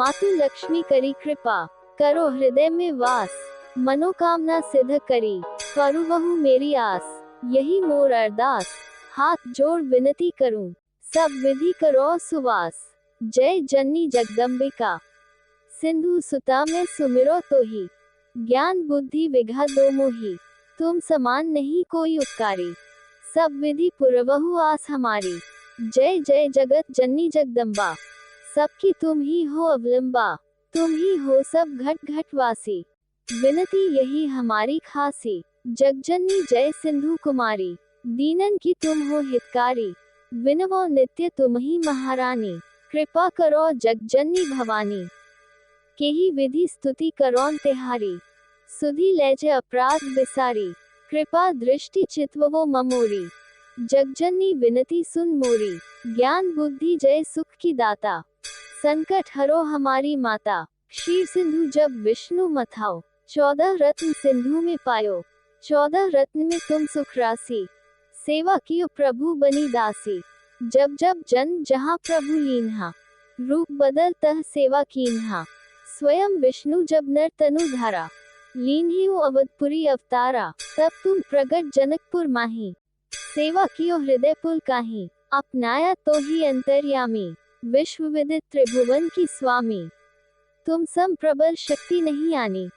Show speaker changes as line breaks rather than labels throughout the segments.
मातु लक्ष्मी करी कृपा, करो हृदय में वास, मनोकामना सिद्ध करी, करू बहु मेरी आस। यही मोर अरदास, हाथ जोड़ विनती करूं, सब विधि करो सुवास। जय जननी जगदम्बिका, सिंधु सुता में सुमिरो तो ही, ज्ञान बुद्धि विघा दो मोही। तुम समान नहीं कोई उपकारी, सब विधि पुरवहु आस हमारी। जय जय जगत जननी जगदम्बा, सबकी तुम ही हो अवलंबा, तुम ही हो सब घट घट वासी, विनती यही हमारी खासी। जगजननी जय सिंधु कुमारी, दीनन की तुम हो हितकारी, विनवो नित्य तुम ही महारानी। कृपा करो जगजननी भवानी, केही विधि स्तुति करोन तिहारी, सुधि लेजे अपराध बिसारी, कृपा दृष्टि चितवो ममोरी। जगजननी विनती सुन मोरी, ज्ञान बुद्धि जय सुख की दाता, संकट हरो हमारी माता। क्षीर सिंधु जब विष्णु मथाओ, 14 रत्न सिंधु में पायो, 14 रत्न में तुम सुख राशि, सेवा कियो प्रभु बनी दासी। जब जब जन जहाँ प्रभु लीन्हा, रूप बदल तह सेवा कीन्हा। स्वयं विष्णु जब नर तनु धारा, लीन्ही अवधपुरी अवतारा। तब तुम प्रगट जनकपुर माही, सेवा कियो हृदय पुल काही। अपनाया तो ही अंतर्यामी, विश्व विदित त्रिभुवन की स्वामी। तुम सम प्रबल शक्ति नहीं आनी,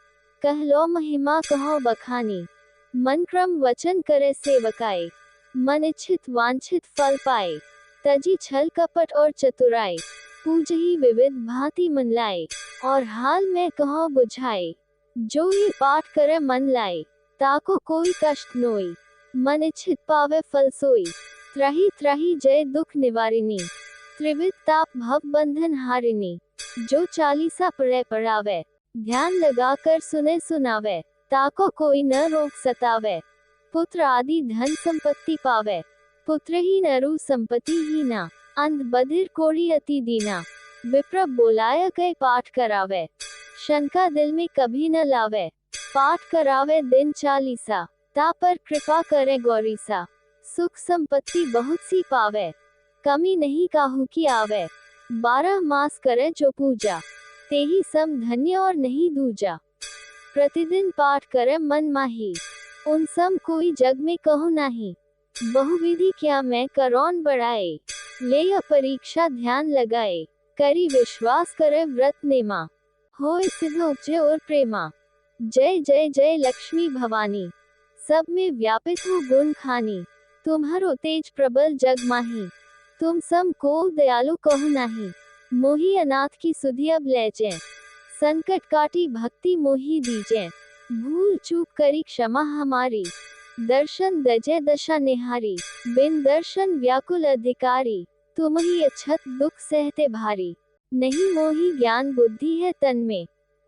कह लो महिमा कहो बखानी। मन क्रम वचन करे सेवकाए, मन इच्छित वांछित फल पाए। तजी छल कपट और चतुराई, पूजही विविध भांति मन लाए। और हाल में कहो बुझाए, जो ये पाठ करे मन लाए। ताको कोई कष्ट नोई, मन इच्छित पावे फल सोई। त्राही त्राही जय दुख निवारिणी, त्रिविध ताप भव बंधन हारिणी। जो चालीसा पढ़े पढ़ावे, ध्यान लगा कर सुने सुनावे। ताको कोई न रोग सतावे, पुत्र आदि धन संपत्ति पावे। पुत्रहीन अरु संपत्ति हीना, अंध बधिर कोढ़ी अति दीना। विप्र बोलाय कई पाठ करावे, शंका दिल में कभी न लावे। पाठ करावे दिन चालीसा, ता पर कृपा करे गौरीसा। सुख संपत्ति बहुत सी पावे, कमी नहीं काहू की आवे। 12 मास करे जो पूजा, तेही सम धन्य और नहीं दूजा। प्रतिदिन पाठ करे मन माही, उन सम कोई जग में कहू नाही। बहुविधि क्या मैं करौन बढ़ाए, ले या परीक्षा ध्यान लगाए। करी विश्वास करे व्रत नेमा, होय सिद्ध उपजे और प्रेमा। जय जय जय लक्ष्मी भवानी, सब में व्यापित हो गुण खानी। तुम्हारो तेज प्रबल जग माही, तुम सम को दयालु कहु नाही। मोही अनाथ की सुधि अब लेजे, संकट काटी भक्ति मोही दीजे। भूल चूक करी क्षमा हमारी, दर्शन दजे दशा निहारी। बिन दर्शन व्याकुल अधिकारी, तुम ही अछत दुख सहते भारी। नहीं मोही ज्ञान बुद्धि है तन में,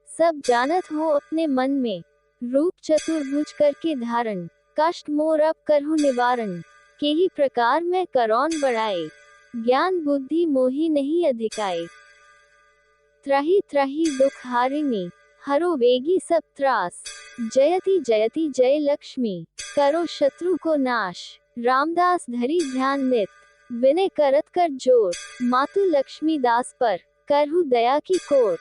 सब जानत हो अपने मन में। रूप चतुर्भुज करके धारण, कष्ट मोर अब करहु निवारण। केही प्रकार मैं करौन बढ़ाए, ज्ञान बुद्धि मोही नहीं अधिकाए। त्राही त्राही दुख हारिणी, हरो वेगी सब त्रास। जयति जयति जय लक्ष्मी, करो शत्रु को नाश। रामदास धरी ध्यान नित, विनय करत कर जोर। मातु लक्ष्मी दास पर, करहु दया की कोर।